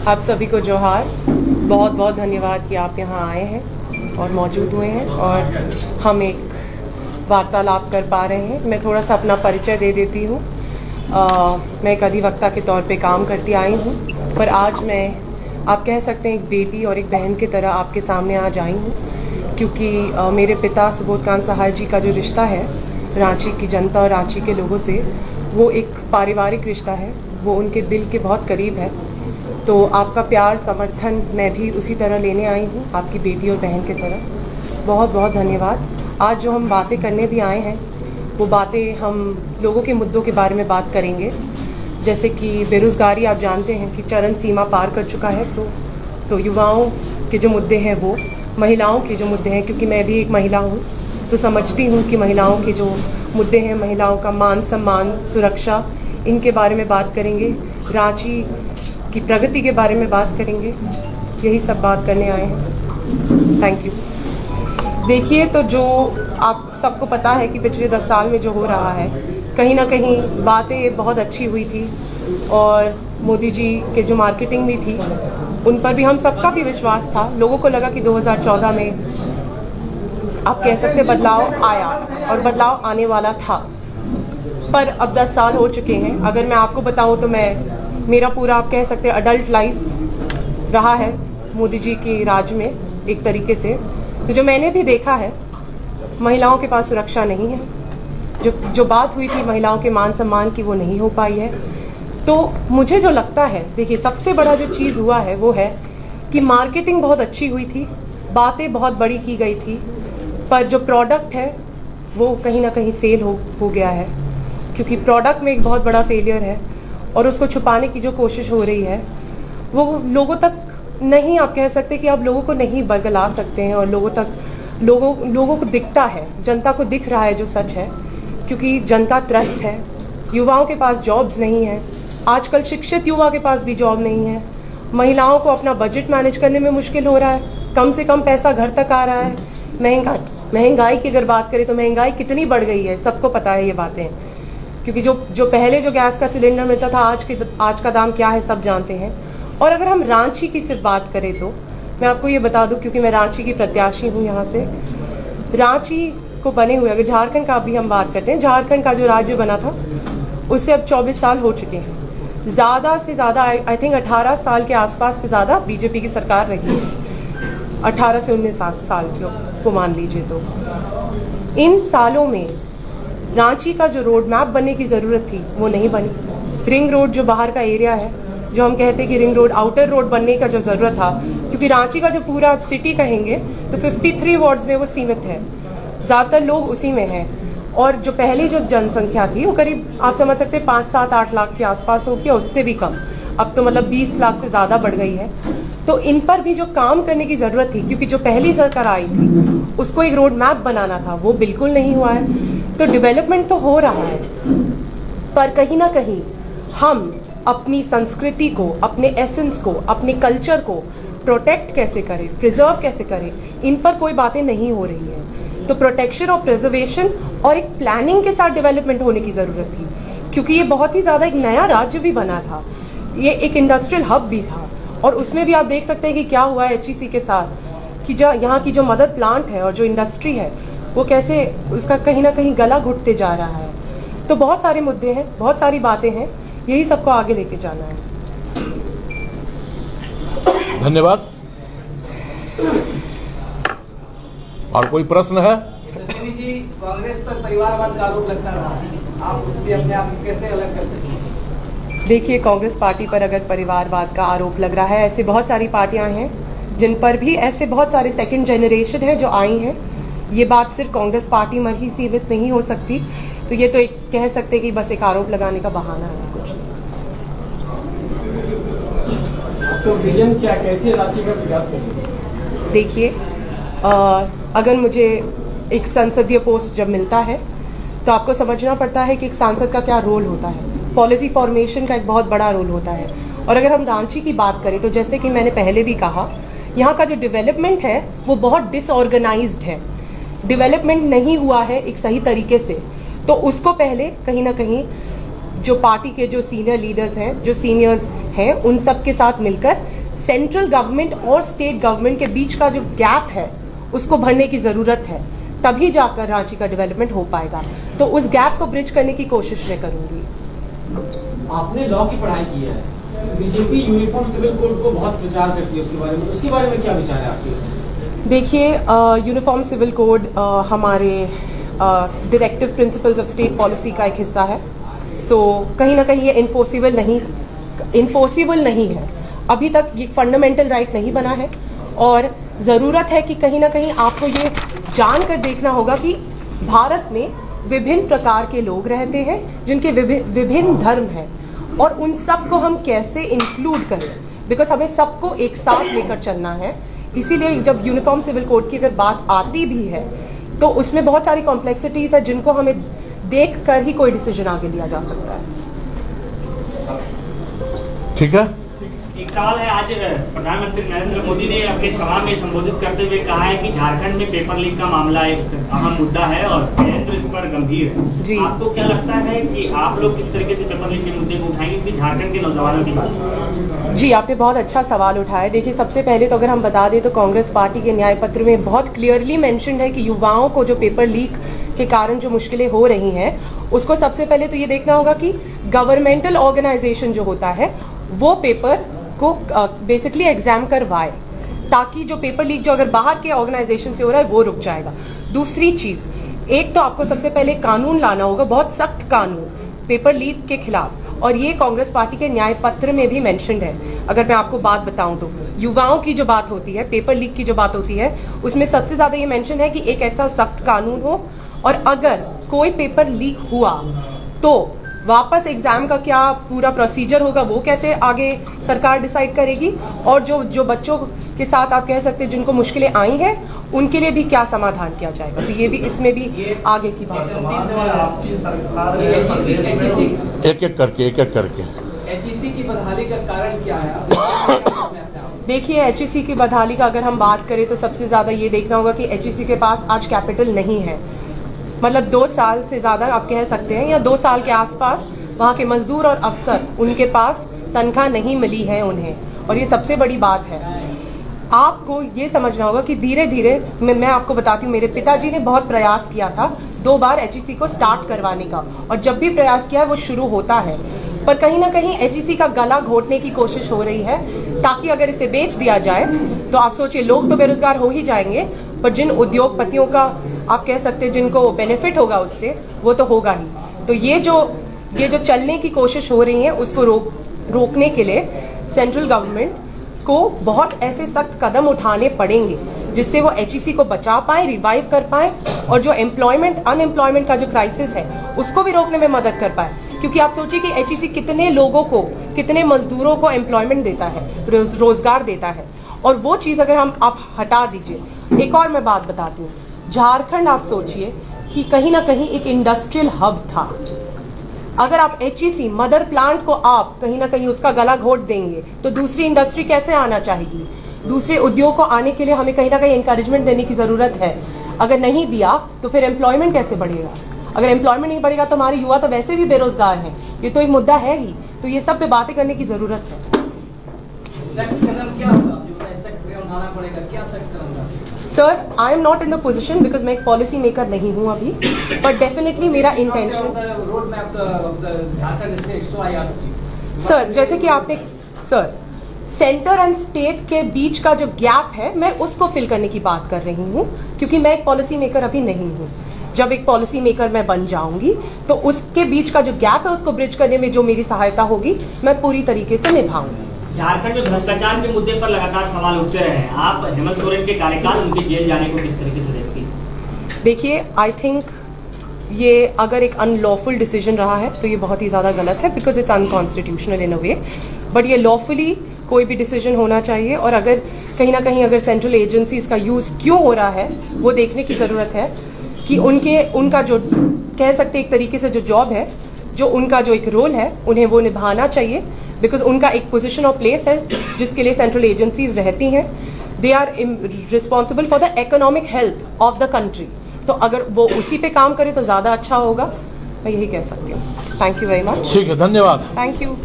आप सभी को जोहार। बहुत बहुत धन्यवाद कि आप यहाँ आए हैं और मौजूद हुए हैं और हम एक वार्तालाप कर पा रहे हैं। मैं थोड़ा सा अपना परिचय दे देती हूँ। मैं एक अधिवक्ता के तौर पे काम करती आई हूँ, पर आज मैं आप कह सकते हैं एक बेटी और एक बहन की तरह आपके सामने आज आई हूँ, क्योंकि मेरे पिता सुबोधकांत सहाय जी का जो रिश्ता है रांची की जनता और रांची के लोगों से, वो एक पारिवारिक रिश्ता है, वो उनके दिल के बहुत करीब है। तो आपका प्यार समर्थन मैं भी उसी तरह लेने आई हूँ, आपकी बेटी और बहन की तरह। बहुत बहुत धन्यवाद। आज जो हम बातें करने भी आए हैं, वो बातें हम लोगों के मुद्दों के बारे में बात करेंगे। जैसे कि बेरोज़गारी आप जानते हैं कि चरम सीमा पार कर चुका है, तो युवाओं के जो मुद्दे हैं वो, महिलाओं के जो मुद्दे हैं, क्योंकि मैं भी एक महिला हूँ तो समझती हूँ कि महिलाओं के जो मुद्दे हैं, महिलाओं का मान सम्मान, सुरक्षा, इनके बारे में बात करेंगे। रांची की प्रगति के बारे में बात करेंगे। यही सब बात करने आए हैं। Thank you. देखिए, तो जो आप सबको पता है कि पिछले 10 साल में जो हो रहा है, कहीं ना कहीं बातें बहुत अच्छी हुई थी और मोदी जी के जो मार्केटिंग भी थी उन पर भी हम सबका भी विश्वास था। लोगों को लगा कि 2014 में आप कह सकते बदलाव आया और बदलाव आने वाला था, पर अब 10 साल हो चुके हैं। अगर मैं आपको बताऊं तो मेरा पूरा आप कह सकते अडल्ट लाइफ रहा है मोदी जी के राज में एक तरीके से। तो जो मैंने भी देखा है, महिलाओं के पास सुरक्षा नहीं है। जो बात हुई थी महिलाओं के मान सम्मान की, वो नहीं हो पाई है। तो मुझे जो लगता है, देखिए, सबसे बड़ा जो चीज़ हुआ है वो है कि मार्केटिंग बहुत अच्छी हुई थी, बातें बहुत बड़ी की गई थी, पर जो प्रोडक्ट है वो कहीं ना कहीं फेल हो गया है, क्योंकि प्रोडक्ट में एक बहुत बड़ा फेलियर है और उसको छुपाने की जो कोशिश हो रही है वो लोगों तक नहीं, आप कह सकते कि आप लोगों को नहीं बरगला सकते हैं, और लोगों को दिखता है, जनता को दिख रहा है जो सच है, क्योंकि जनता त्रस्त है। युवाओं के पास जॉब्स नहीं है, आजकल शिक्षित युवा के पास भी जॉब नहीं है। महिलाओं को अपना बजट मैनेज करने में मुश्किल हो रहा है, कम से कम पैसा घर तक आ रहा है। महंगाई की अगर बात करें तो महंगाई कितनी बढ़ गई है, सबको पता है ये बातें, क्योंकि जो पहले जो गैस का सिलेंडर मिलता था, आज का दाम क्या है सब जानते हैं। और अगर हम रांची की सिर्फ बात करें तो मैं आपको ये बता दूं, क्योंकि मैं रांची की प्रत्याशी हूँ यहाँ से, रांची को बने हुए, अगर झारखंड का भी हम बात करते हैं, झारखंड का जो राज्य बना था उससे अब 24 साल हो चुके हैं। ज़्यादा से ज़्यादा आई थिंक 18 साल के आसपास से ज़्यादा बीजेपी की सरकार रही है, 18 से 19 साल को मान लीजिए। तो इन सालों में रांची का जो रोड मैप बनने की ज़रूरत थी वो नहीं बनी। रिंग रोड जो बाहर का एरिया है, जो हम कहते हैं कि रिंग रोड, आउटर रोड बनने का जो ज़रूरत था, क्योंकि रांची का जो पूरा आप सिटी कहेंगे तो 53 वार्ड्स में वो सीमित है, ज़्यादातर लोग उसी में हैं। और जो पहले जो जनसंख्या थी वो करीब आप समझ सकते हैं 5, 7, 8 लाख के आसपास होगी, और उससे भी कम। अब तो मतलब 20 लाख से ज़्यादा बढ़ गई है। तो इन पर भी जो काम करने की ज़रूरत थी, क्योंकि जो पहली सरकार आई थी उसको एक रोड मैप बनाना था, वो बिल्कुल नहीं हुआ है। तो डेवलपमेंट तो हो रहा है, पर कहीं ना कहीं हम अपनी संस्कृति को, अपने एसेंस को, अपने कल्चर को प्रोटेक्ट कैसे करें, प्रिजर्व कैसे करें, इन पर कोई बातें नहीं हो रही है। तो प्रोटेक्शन और प्रिजर्वेशन और एक प्लानिंग के साथ डेवलपमेंट होने की ज़रूरत थी, क्योंकि ये बहुत ही ज़्यादा एक नया राज्य भी बना था, ये एक इंडस्ट्रियल हब भी था। और उसमें भी आप देख सकते हैं कि क्या हुआ है HEC के साथ, कि जो यहाँ की जो मदर प्लांट है और जो इंडस्ट्री है वो कैसे उसका कहीं ना कहीं गला घुटते जा रहा है। तो बहुत सारे मुद्दे हैं, बहुत सारी बातें हैं, यही सबको आगे लेके जाना है। धन्यवाद। और कोई प्रश्न है? जी, कांग्रेस पर परिवारवाद का आरोप लगता रहा, आप उससे अपने आप को कैसे अलग कर सकते हैं? देखिए, कांग्रेस पार्टी पर अगर परिवारवाद का आरोप लग रहा है, ऐसे बहुत सारी पार्टियां हैं जिन पर भी ऐसे बहुत सारे सेकंड जनरेशन है जो आई हैं। ये बात सिर्फ कांग्रेस पार्टी में ही सीमित नहीं हो सकती। तो ये तो एक कह सकते कि बस एक आरोप लगाने का बहाना है, कुछ नहीं। तो विजन क्या, कैसे रांची का विकास करेंगे? देखिए, अगर मुझे एक संसदीय पोस्ट जब मिलता है तो आपको समझना पड़ता है कि एक सांसद का क्या रोल होता है। पॉलिसी फॉर्मेशन का एक बहुत बड़ा रोल होता है। और अगर हम रांची की बात करें तो जैसे कि मैंने पहले भी कहा, यहाँ का जो डेवलपमेंट है वो बहुत डिसऑर्गेनाइज्ड है, डेवलपमेंट नहीं हुआ है एक सही तरीके से। तो उसको पहले कहीं ना कहीं जो पार्टी के जो सीनियर लीडर्स हैं, जो सीनियर्स हैं उन सब के साथ मिलकर सेंट्रल गवर्नमेंट और स्टेट गवर्नमेंट के बीच का जो गैप है उसको भरने की जरूरत है, तभी जाकर रांची का डेवलपमेंट हो पाएगा। तो उस गैप को ब्रिज करने की कोशिश मैं करूंगी। आपने लॉ की पढ़ाई की है, बीजेपी यूनिफॉर्म सिविल कोड को बहुत प्रचार करती है, उसके बारे में क्या विचार है आपके? देखिए, यूनिफॉर्म सिविल कोड हमारे directive principles of state policy का एक हिस्सा है। सो कहीं ना कहीं ये इन्फोर्सिबल नहीं है, अभी तक ये फंडामेंटल राइट नहीं बना है। और ज़रूरत है कि कहीं ना कहीं आपको ये जानकर देखना होगा कि भारत में विभिन्न प्रकार के लोग रहते हैं जिनके विभिन्न धर्म हैं, और उन सब को हम कैसे इंक्लूड करें, बिकॉज हमें सबको एक साथ लेकर चलना है। इसीलिए जब यूनिफॉर्म सिविल कोड की अगर बात आती भी है तो उसमें बहुत सारी कॉम्प्लेक्सिटीज है जिनको हमें देख कर ही कोई डिसीजन आगे लिया जा सकता है। ठीक है। एक सवाल है, आज प्रधानमंत्री नरेंद्र मोदी ने अपने सभा में संबोधित करते हुए कहा है कि झारखंड में पेपर लीक का मामला एक अहम मुद्दा है और केंद्र इस पर गंभीर है। जी। आपको क्या लगता है कि आप लोग किस तरीके से पेपर लीक के मुद्दे को उठाएंगे, क्योंकि झारखंड के नौजवानों की बात? जी, आपने बहुत अच्छा सवाल उठाया। देखिए, सबसे पहले तो अगर हम बता दें तो कांग्रेस पार्टी के न्याय पत्र में बहुत क्लियरली मेंशन्ड है कि युवाओं को जो पेपर लीक के कारण जो मुश्किलें हो रही हैं, उसको सबसे पहले तो ये देखना होगा कि गवर्नमेंटल ऑर्गेनाइजेशन जो होता है वो पेपर को बेसिकली एग्जाम करवाए, ताकि जो पेपर लीक जो अगर बाहर के ऑर्गेनाइजेशन से हो रहा है वो रुक जाएगा। दूसरी चीज, एक तो आपको सबसे पहले कानून लाना होगा, बहुत सख्त कानून पेपर लीक के खिलाफ, और ये कांग्रेस पार्टी के न्याय पत्र में भी मेंशन्ड है। अगर मैं आपको बात बताऊं तो युवाओं की जो बात होती है, पेपर लीक की जो बात होती है, उसमें सबसे ज्यादा ये मेंशन है कि एक ऐसा सख्त कानून हो, और अगर कोई पेपर लीक हुआ तो वापस एग्जाम का क्या पूरा प्रोसीजर होगा, वो कैसे आगे सरकार डिसाइड करेगी, और जो बच्चों के साथ आप कह सकते हैं जिनको मुश्किलें आई हैं उनके लिए भी क्या समाधान किया जाएगा। तो ये भी इसमें भी आगे की बात है। एक एक करके एचईसी की बदहाली का कारण क्या है? देखिए, एचईसी की बदहाली का अगर हम बात करें तो सबसे ज्यादा ये देखना होगा कि एचईसी के पास आज कैपिटल नहीं है। मतलब 2 साल से ज्यादा आप कह सकते हैं, या 2 साल के आसपास वहाँ के मजदूर और अफसर, उनके पास तनख्वाह नहीं मिली है उन्हें, और ये सबसे बड़ी बात है। आपको ये समझना होगा कि धीरे धीरे मैं आपको बताती हूँ, मेरे पिताजी ने बहुत प्रयास किया था 2 बार एचईसी को स्टार्ट करवाने का, और जब भी प्रयास किया है वो शुरू होता है, पर कहीं ना कहीं एचईसी का गला घोटने की कोशिश हो रही है, ताकि अगर इसे बेच दिया जाए तो आप सोचिए लोग तो बेरोजगार हो ही जाएंगे, पर जिन उद्योगपतियों का आप कह सकते हैं जिनको बेनिफिट होगा उससे, वो तो होगा ही। तो ये जो चलने की कोशिश हो रही है उसको रोकने के लिए सेंट्रल गवर्नमेंट को बहुत ऐसे सख्त कदम उठाने पड़ेंगे जिससे वो एचईसी को बचा पाए, रिवाइव कर पाए, और जो अनएम्प्लॉयमेंट का जो क्राइसिस है उसको भी रोकने में मदद कर पाए। क्योंकि आप सोचिए कि एचईसी कितने लोगों को, कितने मजदूरों को एम्प्लॉयमेंट देता है, रोजगार देता है, और वो चीज अगर आप हटा दीजिए। एक और मैं बात बताती हूँ, झारखंड आप सोचिए कि कहीं ना कहीं एक इंडस्ट्रियल हब था। अगर आप एचईसी मदर प्लांट को आप कहीं ना कहीं उसका गला घोट देंगे तो दूसरी इंडस्ट्री कैसे आना चाहेगी? दूसरे उद्योग को आने के लिए हमें कहीं ना कहीं एनकरेजमेंट देने की जरूरत है। अगर नहीं दिया तो फिर एम्प्लॉयमेंट कैसे बढ़ेगा? अगर एम्प्लॉयमेंट नहीं बढ़ेगा तो हमारे युवा तो वैसे भी बेरोजगार हैं, ये तो एक मुद्दा है ही। तो ये सब पे बातें करने की जरूरत है। Sir, I am not in the position, because मैं एक पॉलिसी मेकर नहीं हूँ अभी, बट डेफिनेटली मेरा इंटेंशन। सर, जैसे कि आपने सर सेंटर एंड स्टेट के बीच का जो गैप है मैं उसको फिल करने की बात कर रही हूँ, क्योंकि मैं एक पॉलिसी मेकर अभी नहीं हूँ। जब एक पॉलिसी मेकर मैं बन जाऊंगी तो उसके बीच का जो गैप है उसको ब्रिज करने में जो मेरी सहायता होगी मैं पूरी तरीके से निभाऊंगी। झारखंड में भ्रष्टाचार के मुद्दे पर लगातार सवाल उठते रहे हैं, आप हेमंत सोरेन के कार्यकाल, उनके जेल जाने को किस तरीके से देखती हैं? देखिए, आई थिंक ये अगर एक अनलॉफुल डिसीजन रहा है तो ये बहुत ही ज्यादा गलत है, because it's unconstitutional in a way, but ये लॉफुली कोई भी डिसीजन होना चाहिए। और अगर कहीं ना कहीं अगर सेंट्रल एजेंसीज का यूज क्यों हो रहा है वो देखने की जरूरत है कि उनका जो कह सकते एक तरीके से जो जॉब है, जो उनका जो एक रोल है, उन्हें वो निभाना चाहिए, बिकॉज उनका एक पोजीशन और प्लेस है जिसके लिए सेंट्रल एजेंसीज रहती हैं। They are responsible for the economic health of the country. तो अगर वो उसी पे काम करे तो ज्यादा अच्छा होगा, मैं यही कह सकती हूँ। Thank you very much. ठीक है, धन्यवाद। Thank you.